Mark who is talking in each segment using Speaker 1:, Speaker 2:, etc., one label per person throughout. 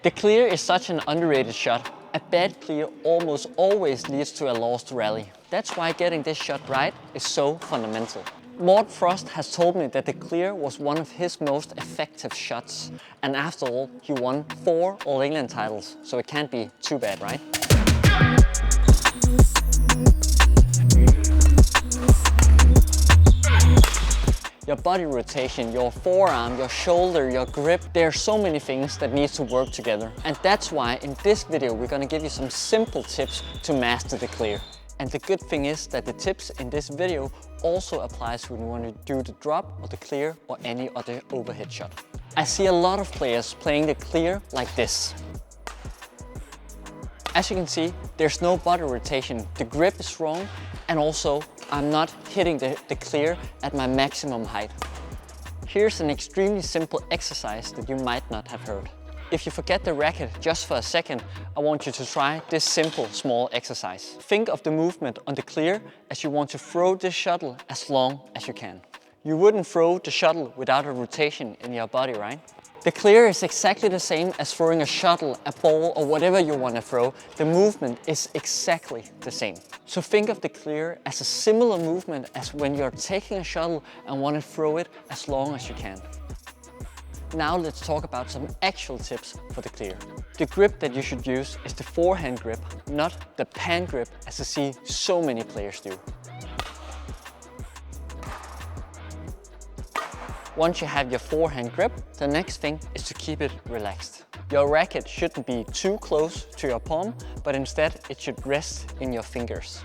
Speaker 1: The clear is such an underrated shot. A bad clear almost always leads to a lost rally. That's why getting this shot right is so fundamental. Morten Frost has told me that the clear was one of his most effective shots. And after all, he won 4 All England titles, so it can't be too bad, right? Your body rotation, your forearm, your shoulder, your grip. There are so many things that need to work together. And that's why in this video we're going to give you some simple tips to master the clear. And the good thing is that the tips in this video also applies when you want to do the drop or the clear or any other overhead shot. I see a lot of players playing the clear like this. As you can see, there's no body rotation, the grip is wrong, and also I'm not hitting the clear at my maximum height. Here's an extremely simple exercise that you might not have heard. If you forget the racket just for a second, I want you to try this simple small exercise. Think of the movement on the clear as you want to throw this shuttle as long as you can. You wouldn't throw the shuttle without a rotation in your body, right? The clear is exactly the same as throwing a shuttle, a ball, or whatever you want to throw. The movement is exactly the same. So think of the clear as a similar movement as when you're taking a shuttle and want to throw it as long as you can. Now let's talk about some actual tips for the clear. The grip that you should use is the forehand grip, not the pan grip as I see so many players do. Once you have your forehand grip, the next thing is to keep it relaxed. Your racket shouldn't be too close to your palm, but instead it should rest in your fingers.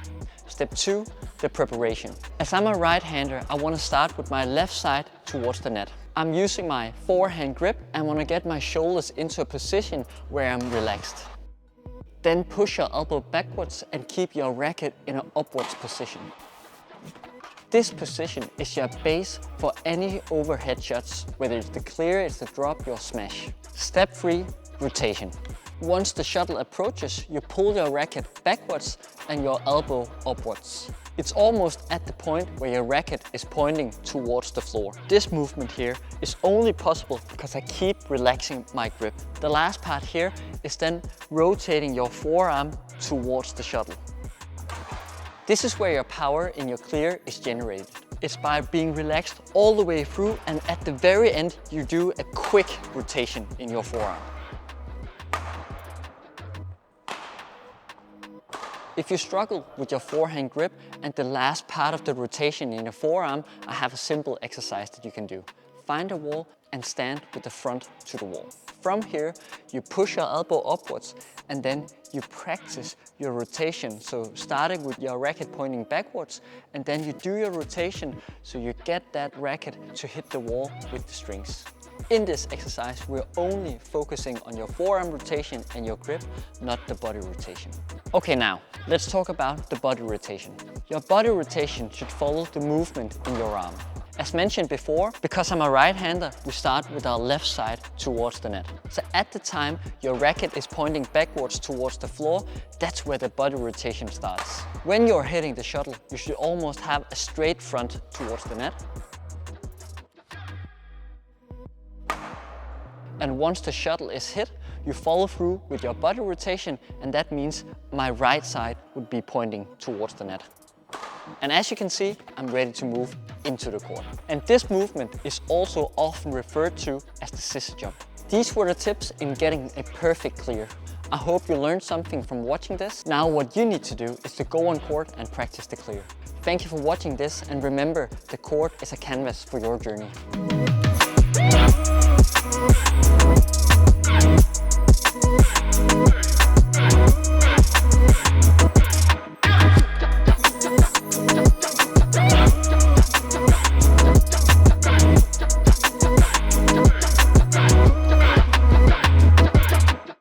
Speaker 1: Step 2, the preparation. As I'm a right-hander, I want to start with my left side towards the net. I'm using my forehand grip and want to get my shoulders into a position where I'm relaxed. Then push your elbow backwards and keep your racket in an upwards position. This position is your base for any overhead shots, whether it's the clear, it's the drop, your smash. Step 3, rotation. Once the shuttle approaches, you pull your racket backwards and your elbow upwards. It's almost at the point where your racket is pointing towards the floor. This movement here is only possible because I keep relaxing my grip. The last part here is then rotating your forearm towards the shuttle. This is where your power in your clear is generated. It's by being relaxed all the way through, and at the very end you do a quick rotation in your forearm. If you struggle with your forehand grip and the last part of the rotation in your forearm, I have a simple exercise that you can do. Find a wall and stand with the front to the wall. From here, you push your elbow upwards and then you practice your rotation. So starting with your racket pointing backwards, and then you do your rotation so you get that racket to hit the wall with the strings. In this exercise, we're only focusing on your forearm rotation and your grip, not the body rotation. Okay, now let's talk about the body rotation. Your body rotation should follow the movement in your arm. As mentioned before, because I'm a right-hander, we start with our left side towards the net. So at the time your racket is pointing backwards towards the floor, that's where the body rotation starts. When you're hitting the shuttle, you should almost have a straight front towards the net. And once the shuttle is hit, you follow through with your body rotation, and that means my right side would be pointing towards the net. And as you can see, I'm ready to move into the court. And this movement is also often referred to as the scissor jump. These were the tips in getting a perfect clear. I hope you learned something from watching this. Now what you need to do is to go on court and practice the clear. Thank you for watching this, and remember, the court is a canvas for your journey.